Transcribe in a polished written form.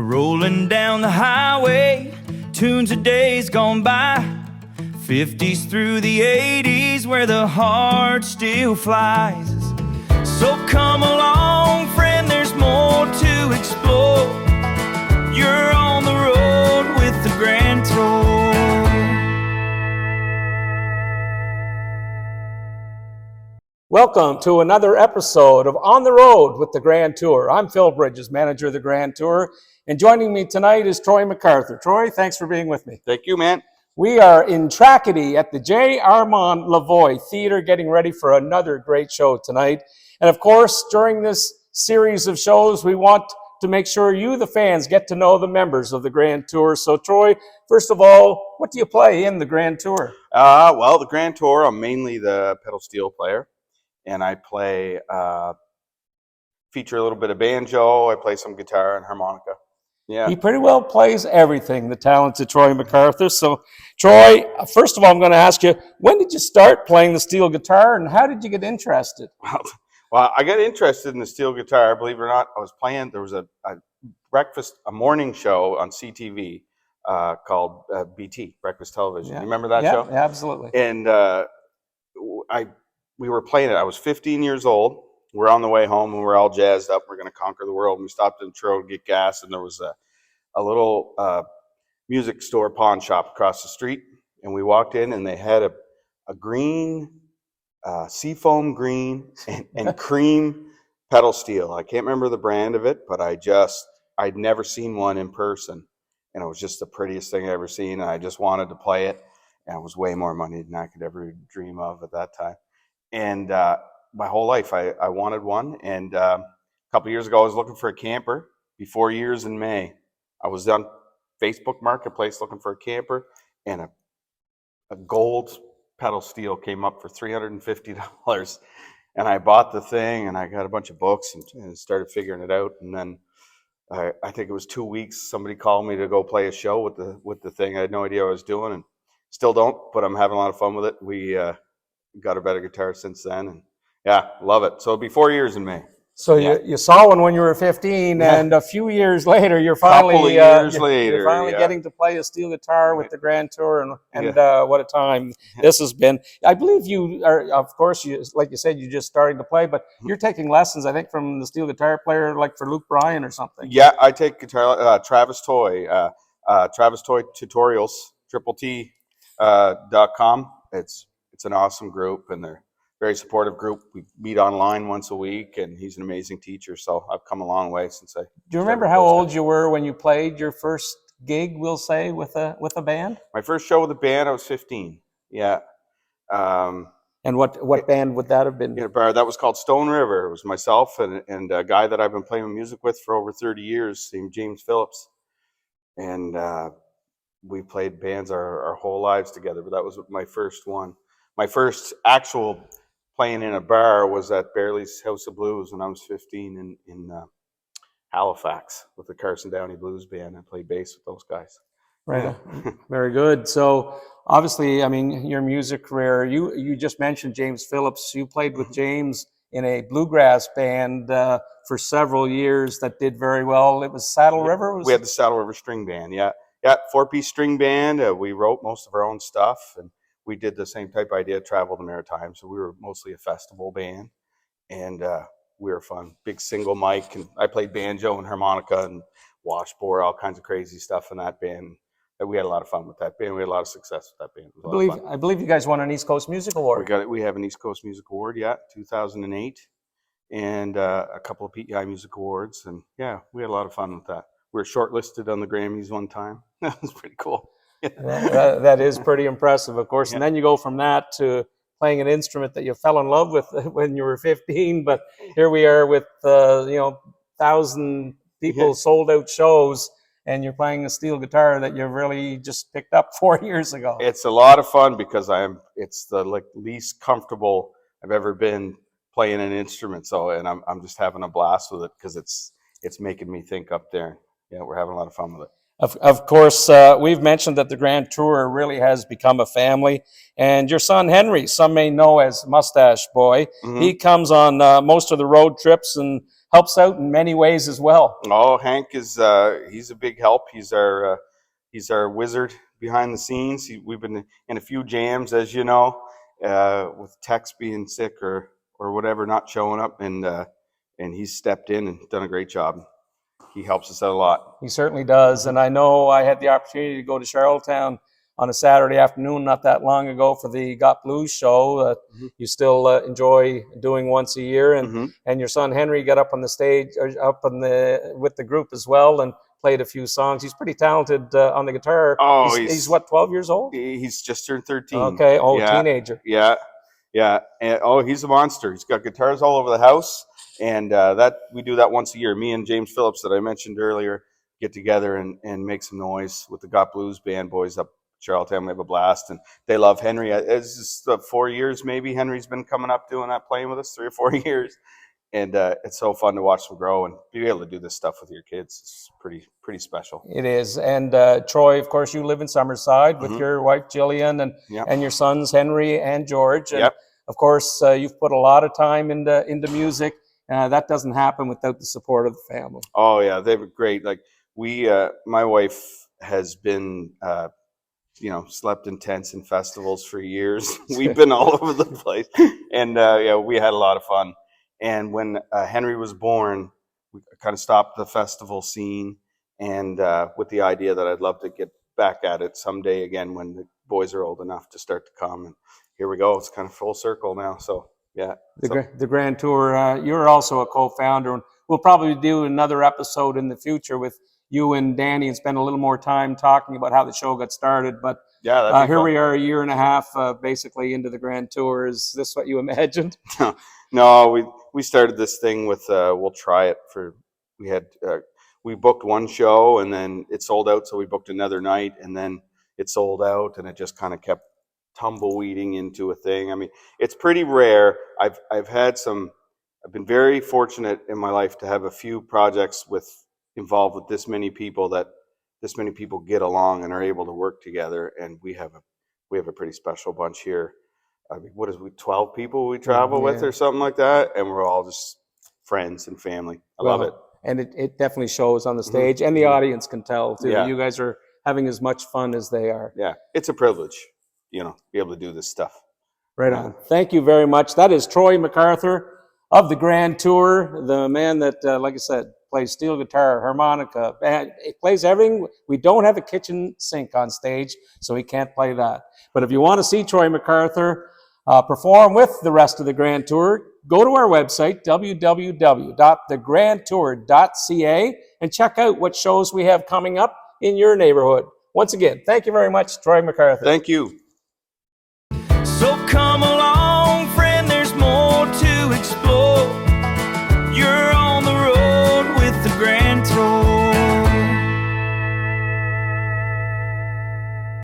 rolling down the highway, tunes of days gone by, 50s through the 80s where the heart still flies. So come along, friend, there's more to explore. You're on the road with the Grand Tour. Welcome to another episode of On the Road with the Grand Tour. I'm Phil Bridges, manager of the Grand Tour, and joining me tonight is Troy McArthur. Troy, thanks for being with me. Thank you, man. We are in Tracadie at the J. Armand Lavoie Theatre, getting ready for another great show tonight. And of course, during this series of shows, we want to make sure you, the fans, get to know the members of the Grand Tour. So, Troy, first of all, what do you play in the Grand Tour? Well, the Grand Tour, I'm mainly the pedal steel player. And I play, feature a little bit of banjo. I play some guitar and harmonica. Yeah. He pretty well plays everything, the talented Troy McArthur. So, Troy, first of all, I'm going to ask you, when did you start playing the steel guitar and how did you get interested? Well, I got interested in the steel guitar. Believe it or not, I was playing, there was a morning show on CTV called BT, Breakfast Television. Yeah. You remember that show? Yeah, absolutely. And we were playing it. I was 15 years old. We're on the way home and we're all jazzed up. We're going to conquer the world. And we stopped in Troy to get gas, and there was a little music store pawn shop across the street. And we walked in, and they had a green, seafoam green and cream pedal steel. I can't remember the brand of it, but I'd never seen one in person. And it was just the prettiest thing I ever seen. And I just wanted to play it. And it was way more money than I could ever dream of at that time. And my whole life, I wanted one. And a couple of years ago, I was looking for a camper. Before years in May, I was on Facebook Marketplace looking for a camper, and a gold pedal steel came up for $350. And I bought the thing, and I got a bunch of books and started figuring it out. And then I think it was 2 weeks, somebody called me to go play a show with the thing. I had no idea what I was doing, and still don't, but I'm having a lot of fun with it. We got a better guitar since then, and yeah, love it. So it'll be 4 years in May. So you saw one when you were 15, and a few years later, you're finally getting to play a steel guitar with the Grand Tour, and what a time this has been. I believe you are, of course, like you said, you're just starting to play, but you're taking lessons, I think, from the steel guitar player, like for Luke Bryan or something. Yeah, I take guitar, Travis Toy Tutorials, TT.com. It's an awesome group, and they're very supportive group. We meet online once a week, and he's an amazing teacher. So I've come a long way since I. Do you remember how old you were when you played your first gig, we'll say, with a band? My first show with a band, I was 15. Yeah. And what band would that have been? In a bar that was called Stone River. It was myself and a guy that I've been playing music with for over 30 years, named James Phillips, and we played bands our whole lives together. But that was my first one. My first actual playing in a bar was at Barely's House of Blues when I was 15 in Halifax with the Carson Downey Blues Band. I played bass with those guys. Right. Yeah. Very good. So obviously, I mean, your music career, you just mentioned James Phillips. You played with James in a bluegrass band for several years that did very well. It was Saddle River? We had the Saddle River String Band, yeah. Yeah, 4-piece string band. We wrote most of our own stuff, and we did the same type of idea, travel the Maritime. So we were mostly a festival band, and we were fun. Big single mic, and I played banjo and harmonica and washboard, all kinds of crazy stuff in that band. And we had a lot of fun with that band. We had a lot of success with that band. I believe you guys won an East Coast Music Award. We have an East Coast Music Award, yeah, 2008, and a couple of PEI Music Awards, and yeah, we had a lot of fun with that. We were shortlisted on the Grammys one time. That was pretty cool. That is pretty impressive, of course. Yeah. And then you go from that to playing an instrument that you fell in love with when you were 15. But here we are with 1,000 people, sold out shows, and you're playing a steel guitar that you really just picked up 4 years ago. It's a lot of fun because it's the least comfortable I've ever been playing an instrument. So, and I'm just having a blast with it because it's making me think up there. Yeah, we're having a lot of fun with it. Of course, we've mentioned that the Grand Tour really has become a family. And your son, Henry, some may know as Mustache Boy, he comes on most of the road trips and helps out in many ways as well. Oh, Hank is he's a big help. He's our wizard behind the scenes. We've been in a few jams, as you know, with Tex being sick or whatever, not showing up, and he's stepped in and done a great job. He helps us out a lot. He certainly does. And I know I had the opportunity to go to Charlottetown on a Saturday afternoon not that long ago for the Got Blues show that you still enjoy doing once a year. And your son Henry got up on the stage, with the group as well, and played a few songs. He's pretty talented on the guitar. Oh, he's what, 12 years old? He's just turned 13. Okay. Oh, yeah. Teenager. Yeah. Yeah. And, he's a monster. He's got guitars all over the house. And that we do that once a year. Me and James Phillips, that I mentioned earlier, get together and make some noise with the Got Blues band boys up Charlottetown. We have a blast, and they love Henry. It's just 4 years maybe. Henry's been coming up doing that, playing with us 3 or 4 years, and it's so fun to watch them grow and be able to do this stuff with your kids. It's pretty special. It is. And Troy, of course, you live in Summerside with your wife Jillian and your sons Henry and George. And of course, you've put a lot of time into music. That doesn't happen without the support of the family. Oh yeah, they were great. Like my wife has been, slept in tents and festivals for years. We've been all over the place, and we had a lot of fun. And when Henry was born, we kind of stopped the festival scene, and with the idea that I'd love to get back at it someday again when the boys are old enough to start to come. And here we go. It's kind of full circle now. So. Yeah, the Grand Tour. You're also a co-founder, and we'll probably do another episode in the future with you and Danny and spend a little more time talking about how the show got started. But here we are, a year and a half basically into the Grand Tour. Is this what you imagined? No, we started this thing with we'll try it for. We booked one show and then it sold out, so we booked another night and then it sold out, and it just kind of kept tumbleweeding into a thing. I mean, it's pretty rare. I've been very fortunate in my life to have a few projects involved with this many people get along and are able to work together. And we have a pretty special bunch here. I mean, what is we 12 people we travel with or something like that, and we're all just friends and family. I love it. And it definitely shows on the stage, and the audience can tell too. You guys are having as much fun as they are. Yeah, it's a privilege. Be able to do this stuff. Right on. Thank you very much. That is Troy McArthur of the Grand Tour, the man that, like I said, plays steel guitar, harmonica, and it plays everything. We don't have a kitchen sink on stage, so he can't play that. But if you want to see Troy McArthur perform with the rest of the Grand Tour, go to our website, www.thegrandtour.ca, and check out what shows we have coming up in your neighborhood. Once again, thank you very much, Troy McArthur. Thank you.